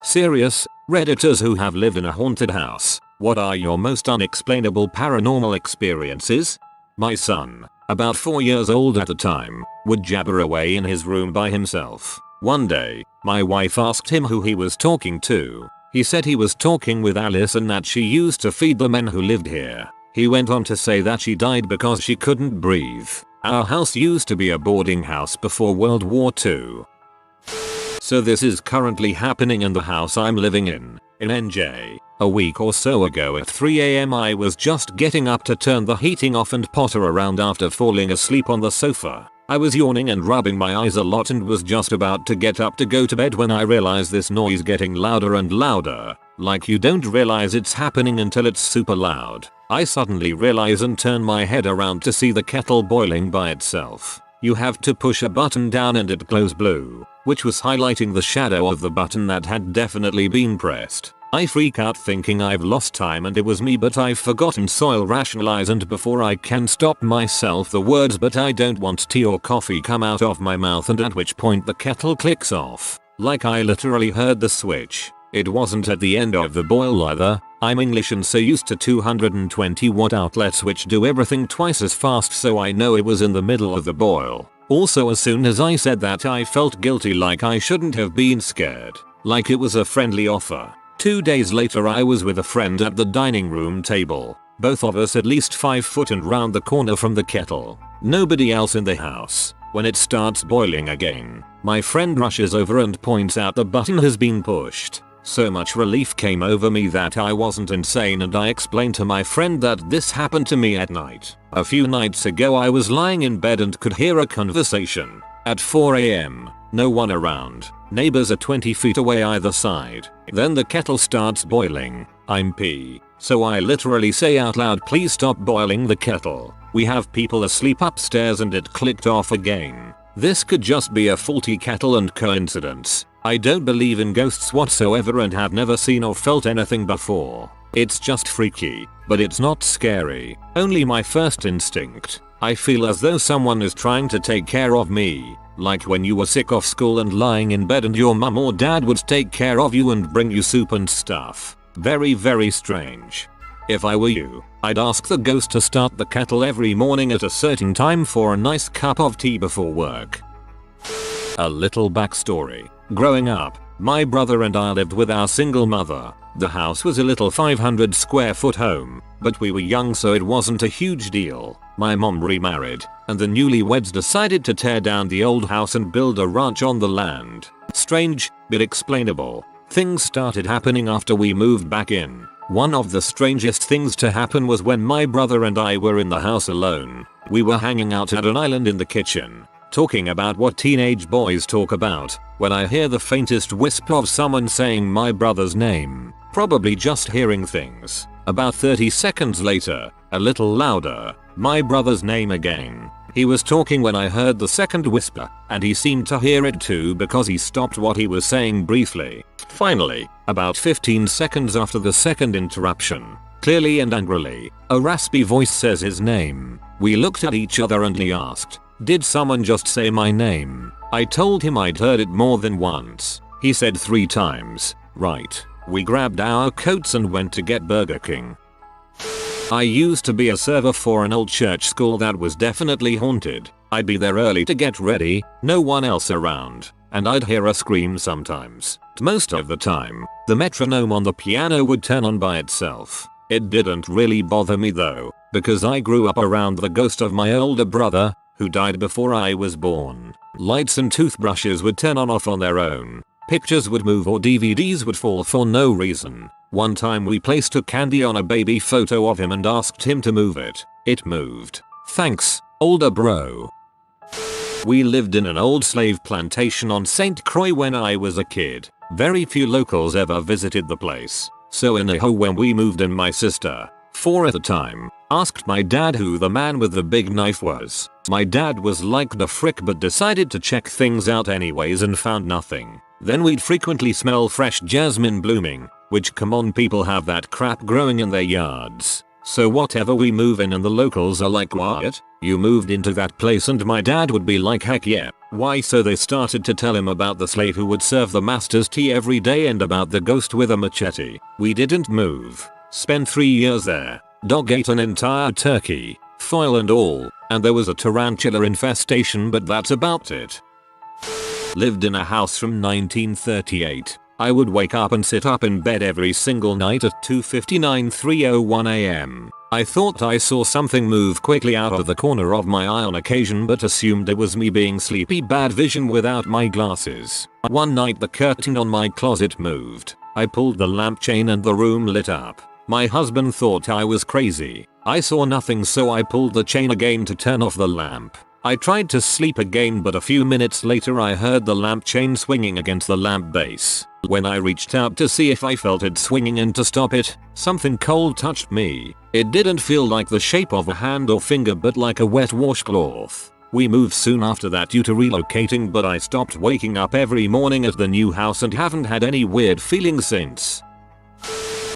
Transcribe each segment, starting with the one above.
Serious, Redditors who have lived in a haunted house, what are your most unexplainable paranormal experiences? My son, about 4 years old at the time, would jabber away in his room by himself. One day, my wife asked him who he was talking to. He said he was talking with Alice and that she used to feed the men who lived here. He went on to say that she died because she couldn't breathe. Our house used to be a boarding house before World War II. So this is currently happening in the house I'm living in NJ. A week or so ago at 3 AM I was just getting up to turn the heating off and potter around after falling asleep on the sofa. I was yawning and rubbing my eyes a lot and was just about to get up to go to bed when I realized this noise getting louder and louder. Like you don't realize it's happening until it's super loud. I suddenly realize and turn my head around to see the kettle boiling by itself. You have to push a button down and it glows blue, which was highlighting the shadow of the button that had definitely been pressed. I freak out thinking I've lost time and it was me, but I've forgotten soil rationalize, and before I can stop myself the words "but I don't want tea or coffee" come out of my mouth, and at which point the kettle clicks off. Like I literally heard the switch. It wasn't at the end of the boil either. I'm English and so used to 220 watt outlets which do everything twice as fast, so I know it was in the middle of the boil. Also, as soon as I said that I felt guilty, like I shouldn't have been scared. Like it was a friendly offer. 2 days later I was with a friend at the dining room table. Both of us at least 5 foot and round the corner from the kettle. Nobody else in the house. When it starts boiling again, my friend rushes over and points out the button has been pushed. So much relief came over me that I wasn't insane, and I explained to my friend that this happened to me at night. A few nights ago I was lying in bed and could hear a conversation. At 4 AM, no one around. Neighbors are 20 feet away either side. Then the kettle starts boiling. I'm P. So I literally say out loud, "Please stop boiling the kettle. We have people asleep upstairs," and it clicked off again. This could just be a faulty kettle and coincidence. I don't believe in ghosts whatsoever and have never seen or felt anything before. It's just freaky, but it's not scary. Only my first instinct. I feel as though someone is trying to take care of me. Like when you were sick off school and lying in bed and your mum or dad would take care of you and bring you soup and stuff. Very, very strange. If I were you, I'd ask the ghost to start the kettle every morning at a certain time for a nice cup of tea before work. A little backstory. Growing up, my brother and I lived with our single mother. The house was a little 500 square foot home, but we were young so it wasn't a huge deal. My mom remarried, and the newlyweds decided to tear down the old house and build a ranch on the land. Strange, but explainable. Things started happening after we moved back in. One of the strangest things to happen was when my brother and I were in the house alone. We were hanging out at an island in the kitchen, talking about what teenage boys talk about, when I hear the faintest whisper of someone saying my brother's name. Probably just hearing things. About 30 seconds later, a little louder, my brother's name again. He was talking when I heard the second whisper, and he seemed to hear it too because he stopped what he was saying briefly. Finally, about 15 seconds after the second interruption, clearly and angrily, a raspy voice says his name. We looked at each other and he asked, "Did someone just say my name?" I told him I'd heard it more than once. He said 3 times. Right. We grabbed our coats and went to get Burger King. I used to be a server for an old church school that was definitely haunted. I'd be there early to get ready, no one else around, and I'd hear a scream sometimes. Most of the time, the metronome on the piano would turn on by itself. It didn't really bother me though, because I grew up around the ghost of my older brother, who died before I was born. Lights and toothbrushes would turn on off on their own. Pictures would move or DVDs would fall for no reason. One time we placed a candy on a baby photo of him and asked him to move it. It moved. Thanks, older bro. We lived in an old slave plantation on St. Croix when I was a kid. Very few locals ever visited the place. So in a when we moved in, my sister, 4 at the time, asked my dad who the man with the big knife was. My dad was like the frick but decided to check things out anyways and found nothing. Then we'd frequently smell fresh jasmine blooming, which, come on, people have that crap growing in their yards. So whatever we move in and the locals are like, "What? You moved into that place?" And my dad would be like, "Heck yeah, Why, so they started to tell him about the slave who would serve the master's tea every day and about the ghost with a machete. We didn't move. Spent 3 years there. Dog ate an entire turkey, foil and all, and there was a tarantula infestation, but that's about it. Lived in a house from 1938. I would wake up and sit up in bed every single night at 2:59 3:01 am. I thought I saw something move quickly out of the corner of my eye on occasion, but assumed it was me being sleepy, bad vision without my glasses. One night the curtain on my closet moved. I pulled the lamp chain and the room lit up. My husband thought I was crazy. I saw nothing, so I pulled the chain again to turn off the lamp. I tried to sleep again, but a few minutes later I heard the lamp chain swinging against the lamp base. When I reached out to see if I felt it swinging and to stop it, something cold touched me. It didn't feel like the shape of a hand or finger, but like a wet washcloth. We moved soon after that due to relocating, but I stopped waking up every morning at the new house and haven't had any weird feelings since.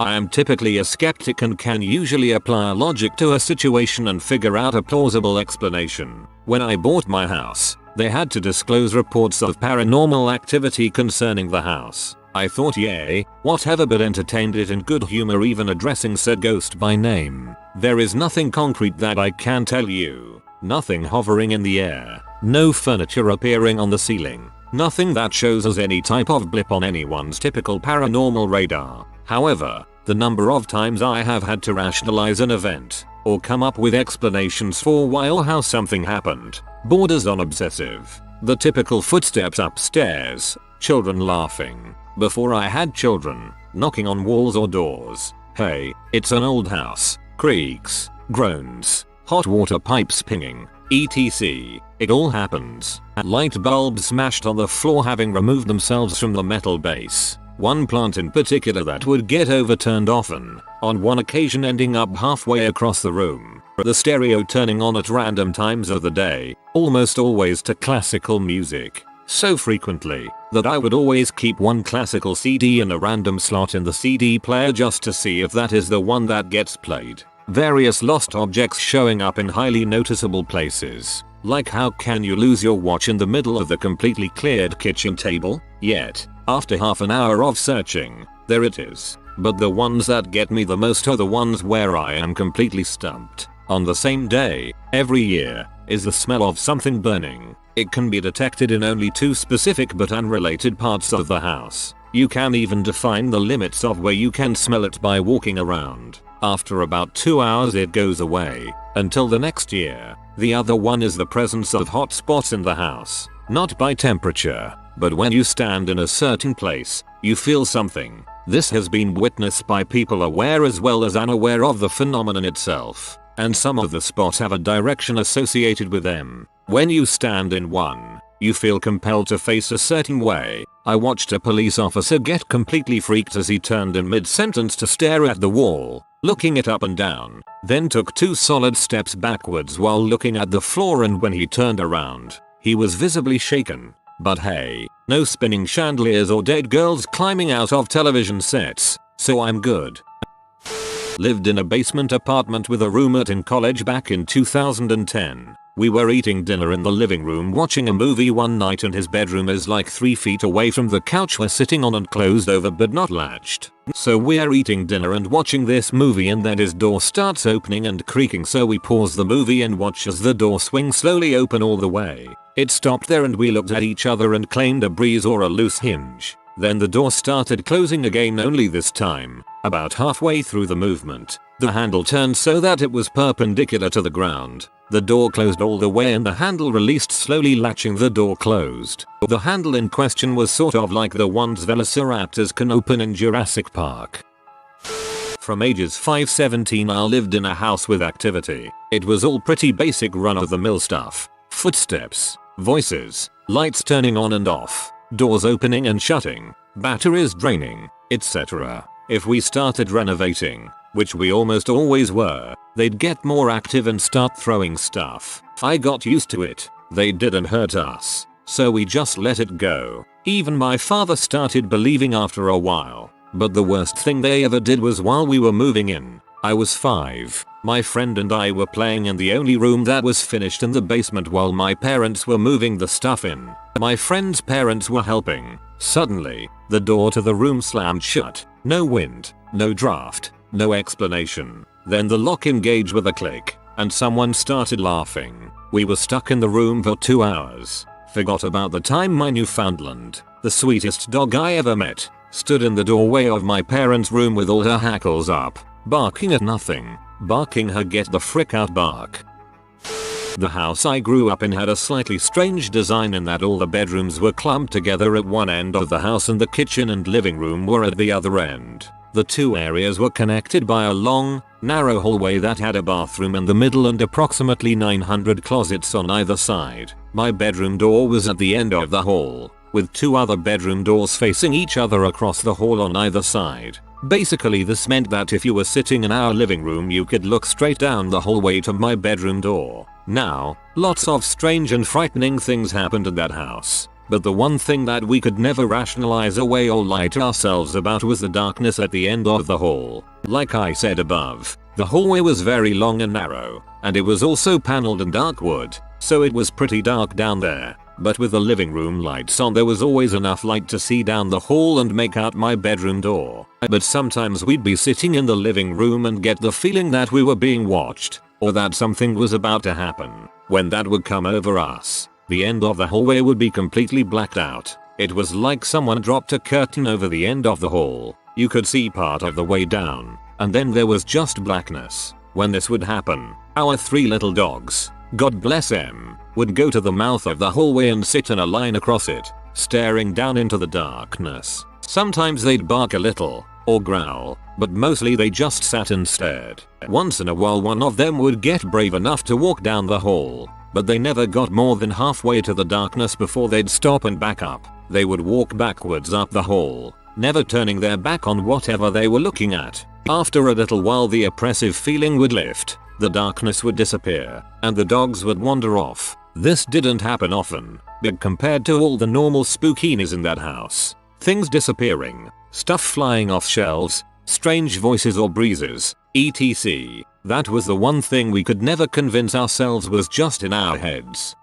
I am typically a skeptic and can usually apply logic to a situation and figure out a plausible explanation. When I bought my house, they had to disclose reports of paranormal activity concerning the house. I thought yay, whatever, but entertained it in good humor, even addressing said ghost by name. There is nothing concrete that I can tell you. Nothing hovering in the air. No furniture appearing on the ceiling. Nothing that shows us any type of blip on anyone's typical paranormal radar. However, the number of times I have had to rationalize an event or come up with explanations for why or how something happened borders on obsessive. The typical footsteps upstairs, children laughing before I had children, knocking on walls or doors. Hey, it's an old house. Creaks, groans, hot water pipes pinging, etc. It all happens. Light bulbs smashed on the floor having removed themselves from the metal base. One plant in particular that would get overturned often, on one occasion ending up halfway across the room. The stereo turning on at random times of the day, almost always to classical music. So frequently that I would always keep one classical CD in a random slot in the CD player just to see if that is the one that gets played. Various lost objects showing up in highly noticeable places. Like, how can you lose your watch in the middle of the completely cleared kitchen table? Yet, after half an hour of searching, there it is. But the ones that get me the most are the ones where I am completely stumped. On the same day, every year, is the smell of something burning. It can be detected in only 2 specific but unrelated parts of the house. You can even define the limits of where you can smell it by walking around. After about 2 hours it goes away, until the next year. The other one is the presence of hot spots in the house. Not by temperature, but when you stand in a certain place, you feel something. This has been witnessed by people aware as well as unaware of the phenomenon itself. And some of the spots have a direction associated with them. When you stand in one, you feel compelled to face a certain way. I watched a police officer get completely freaked as he turned in mid-sentence to stare at the wall, looking it up and down, then took 2 solid steps backwards while looking at the floor, and when he turned around, he was visibly shaken. But hey, no spinning chandeliers or dead girls climbing out of television sets, so I'm good. Lived in a basement apartment with a roommate in college back in 2010. We were eating dinner in the living room watching a movie one night, and his bedroom is like 3 feet away from the couch we're sitting on and closed over but not latched. So we're eating dinner and watching this movie, and then his door starts opening and creaking, so we pause the movie and watch as the door swings slowly open all the way. It stopped there and we looked at each other and claimed a breeze or a loose hinge. Then the door started closing again, only this time, about halfway through the movement, the handle turned so that it was perpendicular to the ground. The door closed all the way and the handle released slowly, latching the door closed. The handle in question was sort of like the ones velociraptors can open in Jurassic Park. From ages 5-17 I lived in a house with activity. It was all pretty basic run-of-the-mill stuff. Footsteps, voices, lights turning on and off, doors opening and shutting, batteries draining, etc. If we started renovating, which we almost always were, they'd get more active and start throwing stuff. I got used to it. They didn't hurt us, so we just let it go. Even my father started believing after a while. But the worst thing they ever did was while we were moving in, I was 5. My friend and I were playing in the only room that was finished in the basement while my parents were moving the stuff in. My friend's parents were helping. Suddenly, the door to the room slammed shut. No wind, no draft, no explanation. Then the lock engaged with a click, and someone started laughing. We were stuck in the room for 2 hours. Forgot about the time my Newfoundland, the sweetest dog I ever met, stood in the doorway of my parents' room with all her hackles up, barking at nothing, barking her get the frick out bark. The house I grew up in had a slightly strange design in that all the bedrooms were clumped together at one end of the house and the kitchen and living room were at the other end. The two areas were connected by a long, narrow hallway that had a bathroom in the middle and approximately 900 closets on either side. My bedroom door was at the end of the hall, with 2 other bedroom doors facing each other across the hall on either side. Basically, this meant that if you were sitting in our living room you could look straight down the hallway to my bedroom door. Now, lots of strange and frightening things happened in that house. But the one thing that we could never rationalize away or lie to ourselves about was the darkness at the end of the hall. Like I said above, the hallway was very long and narrow, and it was also paneled in dark wood, so it was pretty dark down there. But with the living room lights on there was always enough light to see down the hall and make out my bedroom door. But sometimes we'd be sitting in the living room and get the feeling that we were being watched, or that something was about to happen. When that would come over us, the end of the hallway would be completely blacked out. It was like someone dropped a curtain over the end of the hall. You could see part of the way down, and then there was just blackness. When this would happen, our 3 little dogs, God bless them, would go to the mouth of the hallway and sit in a line across it, staring down into the darkness. Sometimes they'd bark a little, or growl, but mostly they just sat and stared. Once in a while one of them would get brave enough to walk down the hall, but they never got more than halfway to the darkness before they'd stop and back up. They would walk backwards up the hall, never turning their back on whatever they were looking at. After a little while the oppressive feeling would lift, the darkness would disappear, and the dogs would wander off. This didn't happen often, but compared to all the normal spookiness in that house, things disappearing, stuff flying off shelves, strange voices or breezes, etc. That was the one thing we could never convince ourselves was just in our heads.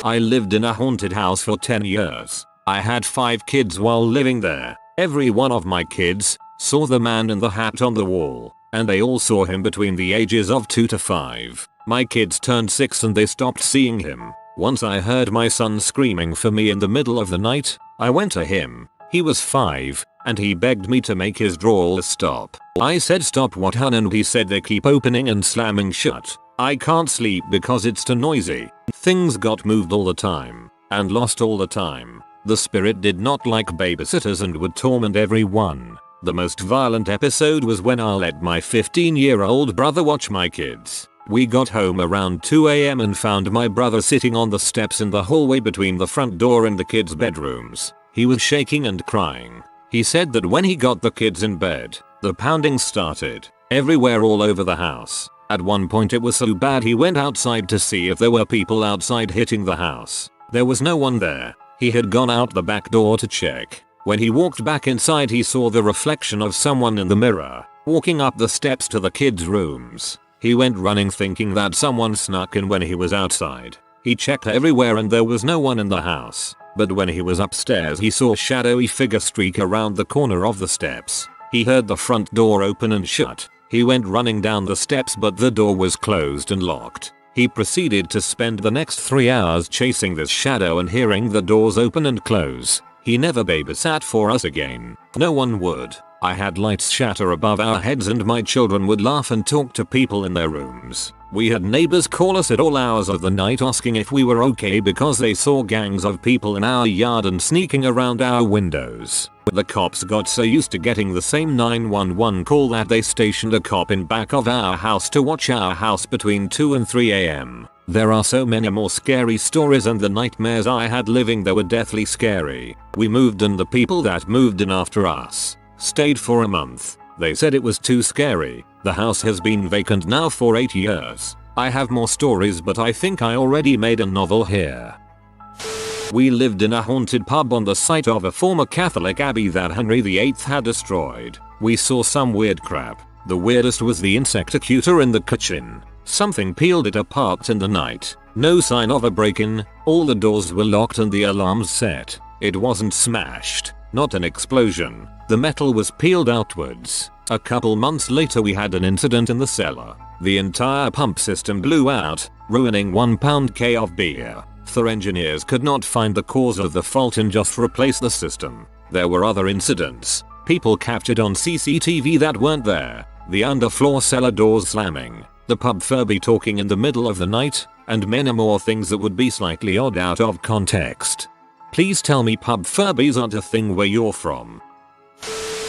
I lived in a haunted house for 10 years. I had 5 kids while living there. Every one of my kids saw the man in the hat on the wall, and they all saw him between the ages of 2 to 5. My kids turned 6 and they stopped seeing him. Once I heard my son screaming for me in the middle of the night. I went to him. He was 5, and he begged me to make his drawers stop. I said stop what hun, and he said they keep opening and slamming shut. I can't sleep because it's too noisy. Things got moved all the time, and lost all the time. The spirit did not like babysitters and would torment everyone. The most violent episode was when I let my 15-year-old brother watch my kids. We got home around 2 AM and found my brother sitting on the steps in the hallway between the front door and the kids' bedrooms. He was shaking and crying. He said that when he got the kids in bed, the pounding started everywhere all over the house. At one point it was so bad he went outside to see if there were people outside hitting the house. There was no one there. He had gone out the back door to check. When he walked back inside he saw the reflection of someone in the mirror, walking up the steps to the kids' rooms. He went running thinking that someone snuck in when he was outside. He checked everywhere and there was no one in the house. But when he was upstairs he saw a shadowy figure streak around the corner of the steps. He heard the front door open and shut. He went running down the steps but the door was closed and locked. He proceeded to spend the next 3 hours chasing this shadow and hearing the doors open and close. He never babysat for us again. No one would. I had lights shatter above our heads and my children would laugh and talk to people in their rooms. We had neighbors call us at all hours of the night asking if we were okay because they saw gangs of people in our yard and sneaking around our windows. The cops got so used to getting the same 911 call that they stationed a cop in back of our house to watch our house between 2 and 3 AM. There are so many more scary stories and the nightmares I had living there were deathly scary. We moved and the people that moved in after us stayed for a month. They said it was too scary. The house has been vacant now for 8 years. I have more stories but I think I already made a novel here. We lived in a haunted pub on the site of a former Catholic abbey that Henry VIII had destroyed. We saw some weird crap. The weirdest was the insectocutor in the kitchen. Something peeled it apart in the night. No sign of a break-in. All the doors were locked and the alarms set. It wasn't smashed. Not an explosion. The metal was peeled outwards. A couple months later we had an incident in the cellar. The entire pump system blew out, ruining £1 of beer. The engineers could not find the cause of the fault and just replaced the system. There were other incidents. People captured on CCTV that weren't there. The underfloor cellar doors slamming. The pub Furby talking in the middle of the night. And many more things that would be slightly odd out of context. Please tell me pub Furbies aren't a thing where you're from.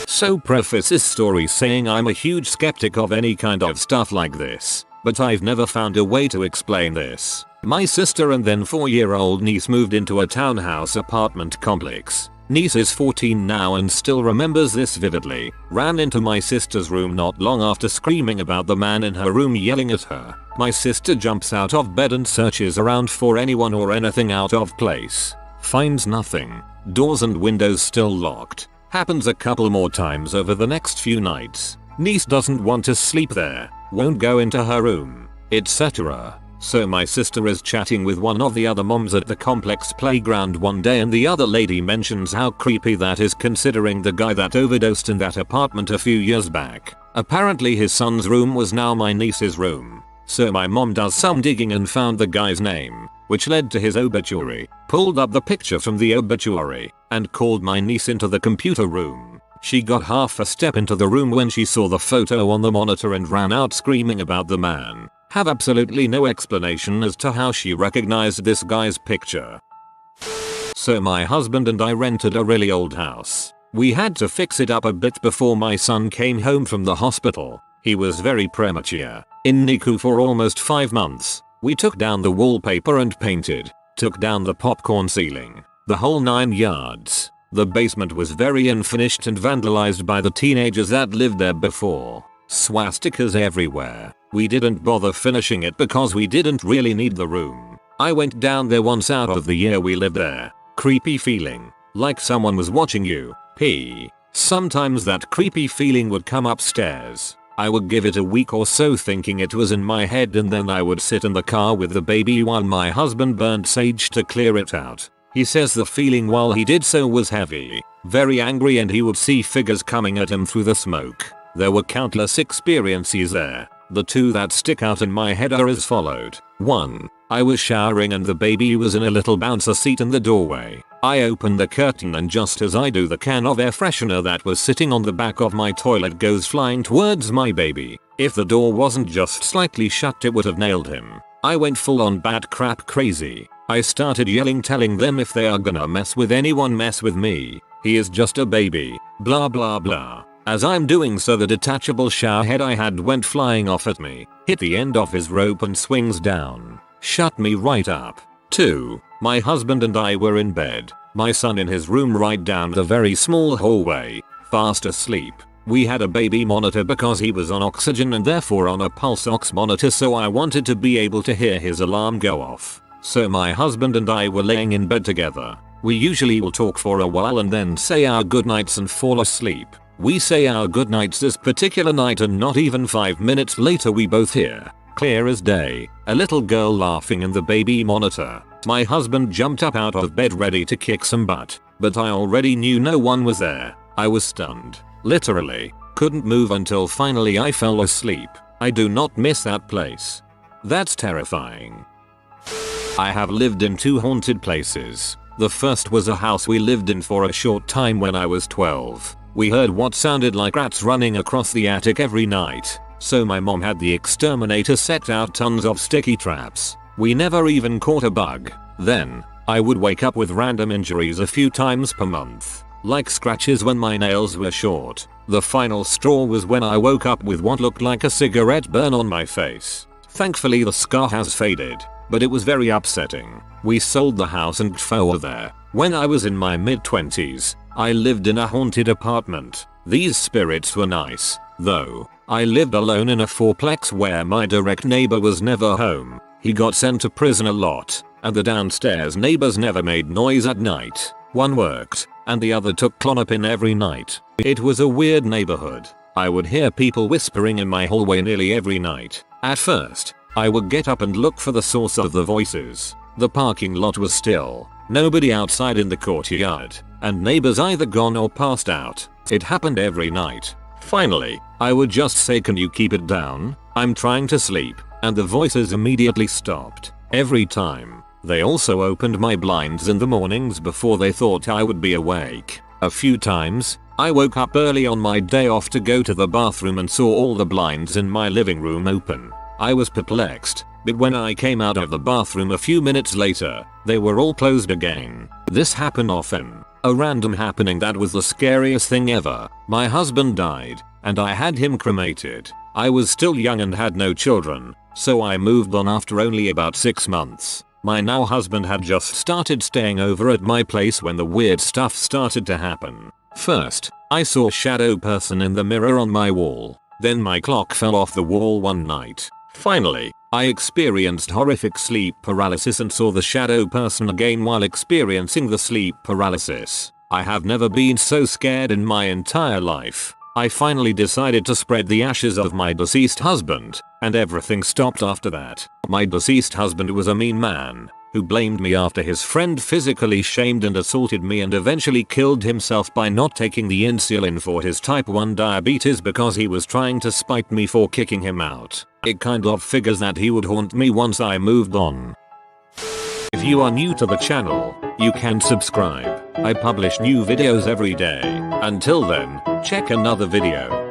So preface this story saying I'm a huge skeptic of any kind of stuff like this, but I've never found a way to explain this. My sister and then 4-year-old niece moved into a townhouse apartment complex. Niece is 14 now and still remembers this vividly. Ran into my sister's room not long after screaming about the man in her room yelling at her. My sister jumps out of bed and searches around for anyone or anything out of place. Finds nothing. Doors and windows still locked. Happens a couple more times over the next few nights. Niece doesn't want to sleep there. Won't go into her room, etc. So my sister is chatting with one of the other moms at the complex playground one day and the other lady mentions how creepy that is considering the guy that overdosed in that apartment a few years back. Apparently his son's room was now my niece's room. So my mom does some digging and found the guy's name, which led to his obituary. Pulled up the picture from the obituary and called my niece into the computer room. She got half a step into the room when she saw the photo on the monitor and ran out screaming about the man. Have absolutely no explanation as to how she recognized this guy's picture. So my husband and I rented a really old house. We had to fix it up a bit before my son came home from the hospital. He was very premature, in NICU for almost 5 months. We took down the wallpaper and painted, took down the popcorn ceiling, the whole 9 yards. The basement was very unfinished and vandalized by the teenagers that lived there before. Swastikas everywhere. We didn't bother finishing it because we didn't really need the room. I went down there once out of the year we lived there. Creepy feeling, like someone was watching you. Sometimes that creepy feeling would come upstairs. I would give it a week or so thinking it was in my head and then I would sit in the car with the baby while my husband burned sage to clear it out. He says the feeling while he did so was heavy, very angry and he would see figures coming at him through the smoke. There were countless experiences there. The two that stick out in my head are as followed. 1. I was showering and the baby was in a little bouncer seat in the doorway. I opened the curtain and just as I do the can of air freshener that was sitting on the back of my toilet goes flying towards my baby. If the door wasn't just slightly shut it would have nailed him. I went full on bat crap crazy. I started yelling telling them if they are gonna mess with anyone mess with me. He is just a baby. Blah blah blah. As I'm doing so the detachable shower head I had went flying off at me, hit the end of his rope and swings down. Shut me right up. 2. My husband and I were in bed, my son in his room right down the very small hallway, fast asleep. We had a baby monitor because he was on oxygen and therefore on a pulse ox monitor so I wanted to be able to hear his alarm go off. So my husband and I were laying in bed together. We usually will talk for a while and then say our goodnights and fall asleep. We say our goodnights this particular night and not even 5 minutes later we both hear, clear as day, a little girl laughing in the baby monitor. My husband jumped up out of bed ready to kick some butt, but I already knew no one was there. I was stunned. Literally. Couldn't move until finally I fell asleep. I do not miss that place. That's terrifying. I have lived in 2 haunted places. The first was a house we lived in for a short time when I was 12. We heard what sounded like rats running across the attic every night, so my mom had the exterminator set out tons of sticky traps. We never even caught a bug. Then, I would wake up with random injuries a few times per month, like scratches when my nails were short. The final straw was when I woke up with what looked like a cigarette burn on my face. Thankfully the scar has faded, but it was very upsetting. We sold the house and got there. When I was in my mid-20s, I lived in a haunted apartment. These spirits were nice, though. I lived alone in a 4-plex where my direct neighbor was never home. He got sent to prison a lot, and the downstairs neighbors never made noise at night. One worked, and the other took Clonopin every night. It was a weird neighborhood. I would hear people whispering in my hallway nearly every night. At first, I would get up and look for the source of the voices. The parking lot was still, nobody outside in the courtyard, and neighbors either gone or passed out. It happened every night. Finally, I would just say, "Can you keep it down? I'm trying to sleep," and the voices immediately stopped. Every time. They also opened my blinds in the mornings before they thought I would be awake. A few times, I woke up early on my day off to go to the bathroom and saw all the blinds in my living room open. I was perplexed, but when I came out of the bathroom a few minutes later, they were all closed again. This happened often. A random happening that was the scariest thing ever. My husband died, and I had him cremated. I was still young and had no children, so I moved on after only about 6 months. My now husband had just started staying over at my place when the weird stuff started to happen. First, I saw a shadow person in the mirror on my wall. Then my clock fell off the wall one night. Finally, I experienced horrific sleep paralysis and saw the shadow person again while experiencing the sleep paralysis. I have never been so scared in my entire life. I finally decided to spread the ashes of my deceased husband, and everything stopped after that. My deceased husband was a mean man, who blamed me after his friend physically shamed and assaulted me and eventually killed himself by not taking the insulin for his type 1 diabetes because he was trying to spite me for kicking him out. It kind of figures that he would haunt me once I moved on. If you are new to the channel, you can subscribe. I publish new videos every day. Until then, check another video.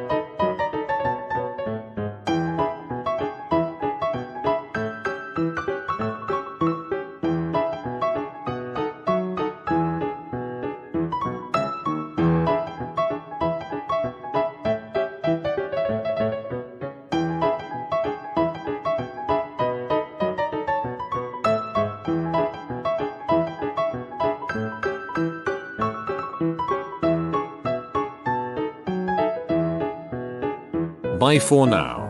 Bye for now.